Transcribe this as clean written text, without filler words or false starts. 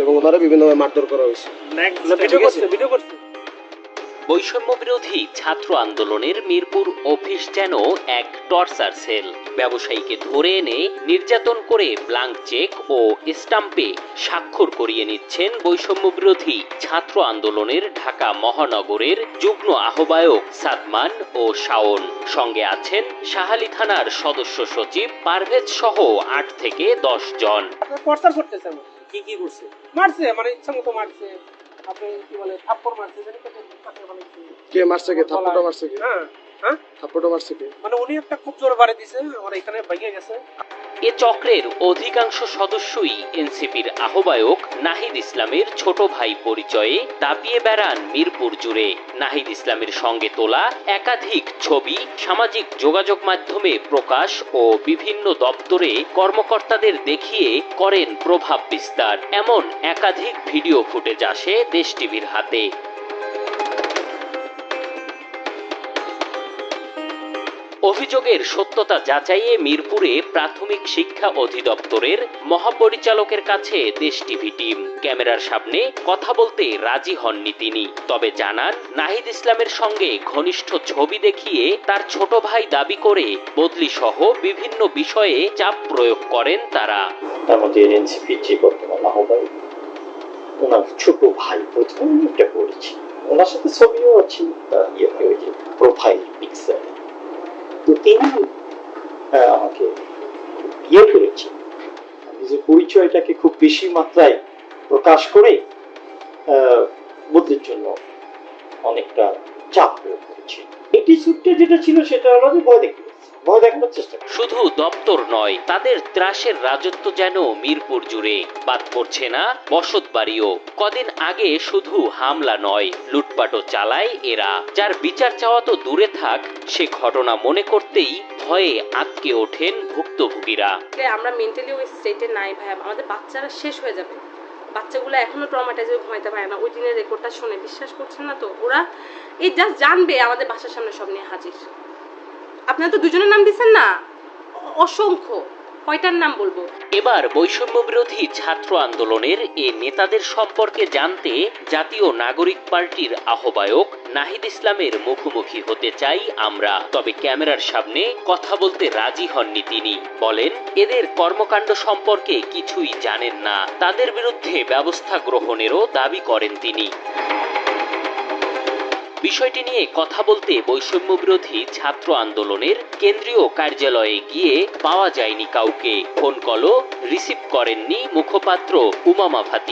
এবং ওনারা বিভিন্নভাবে মারধর করা হয়েছে। বৈষম্য বিরোধী ছাত্র আন্দোলনের মিরপুর অফিস যেন এক টর্চার সেল। ব্যবসায়ীকে ধরে এনে নির্যাতন করে ব্ল্যাঙ্ক চেক ও স্টাম্পে স্বাক্ষর করিয়ে নিচ্ছেন বৈষম্য বিরোধী ছাত্র আন্দোলনের ঢাকা মহানগরের যুগ্ম আহ্বায়ক সাদমান ও শাওন। সঙ্গে আছেন শাহালী থানার সদস্য সচিব পারভেজ সহ 8 থেকে 10 জন। টর্চার করতেছে। কি কি করছে? মারছে, মানে ইচ্ছা মতো মারছে। আপনি কি বলে থাপ্পড় মারছে, জানি তো কে মারছে, কে থাপ্পড়টা মারছে, কে থাপ্পড়টা মারছে, কে মানে উনি একটা খুব জোর বাড়ি দিছে, আমার এখানে ভেঙে গেছে। এ চক্রের অধিকাংশ সদস্যই এনসিপির আহ্বায়ক নাহিদ ইসলামের ছোট ভাই পরিচয়ে দাপিয়ে বেড়ান মিরপুর জুড়ে। নাহিদ ইসলামের সঙ্গে তোলা একাধিক ছবি সামাজিক যোগাযোগ মাধ্যমে প্রকাশ ও বিভিন্ন দপ্তরে কর্মকর্তাদের দেখিয়ে করেন প্রভাব বিস্তার। এমন একাধিক ভিডিও ফুটেজ আসে দেশ টিভির হাতে। অভিযোগের সত্যতা যাচাইয়ে মিরপুরে প্রাথমিক শিক্ষা অধিদপ্তরের মহাপরিচালকের কাছে দেশ টিভি টিম। ক্যামেরার সামনে কথা বলতে রাজি হননি তিনি, তবে জানান নাহিদ ইসলামের সঙ্গে ঘনিষ্ঠ ছবি দেখিয়ে তার ছোট ভাই দাবি করে বদলি সহ বিভিন্ন বিষয়ে চাপ প্রয়োগ করেন তারা। আমাদের এনসিপির যে বর্তমান আহ্বায়ক, ওনার ছোট ভাই প্রথমে একটা করেছি, ওনার সাথে ছবিও আছে, প্রোফাইল পিকচার। তো তিনি আমাকে করেছেন, নিজের পরিচয়টাকে খুব বেশি মাত্রায় প্রকাশ করে বদলের জন্য অনেকটা চাপ প্রয়োগ করেছে। এটি সূত্রে যেটা ছিল সেটা হলো যে ভয় দেখানোর চেষ্টা। শুধু দপ্তর নয়, তাদের ত্রাসের রাজত্ব যেন মিরপুর জুড়ে। বাদ পড়ছে না বসত বাড়িও। কদিন আগে শুধু হামলা নয়, লুটপাটও চালায় এরা, যার বিচার চাওয়া তো দূরে থাক, সে ঘটনা মনে করতেই ভয়ে আটকে ওঠেন ভুক্তভোগীরা। আমরা মেন্টালি ওই স্টেটে নাই ভাই, আমাদের বাচ্চারা শেষ হয়ে যাবে। বাচ্চাগুলো এখনো ট্রমাটাইজ হয়ে ঘুমাইতে পারে না। ওই দিনের রেকর্ডটা শুনে বিশ্বাস করছেন না তো, ওরা এই জাস্ট জানবে আমাদের বাসার সামনে সব নিয়ে হাজির। আপনারা তো দুজনের নাম দিচ্ছেন না, অসংখ্য, কয়টার নাম বলবো? এবার বৈষম্য বিরোধী ছাত্র আন্দোলনের এ নেতাদের সম্পর্কে জানতে জাতীয় নাগরিক পার্টির আহ্বায়ক নাহিদ ইসলামের মুখোমুখি হতে চাই আমরা। তবে ক্যামেরার সামনে কথা বলতে রাজি হননি তিনি। বলেন এদের কর্মকাণ্ড সম্পর্কে কিছুই জানেন না, তাদের বিরুদ্ধে ব্যবস্থা গ্রহণেরও দাবি করেন তিনি। বিষয়টি নিয়ে কথা বলতে বৈষম্য বিরোধী ছাত্র আন্দোলনের কেন্দ্রীয় কার্যালয়ে গিয়ে পাওয়া যায়নি কাউকে। ফোন কলও রিসিভ করেননি মুখপাত্র উমামা ফাতিমা।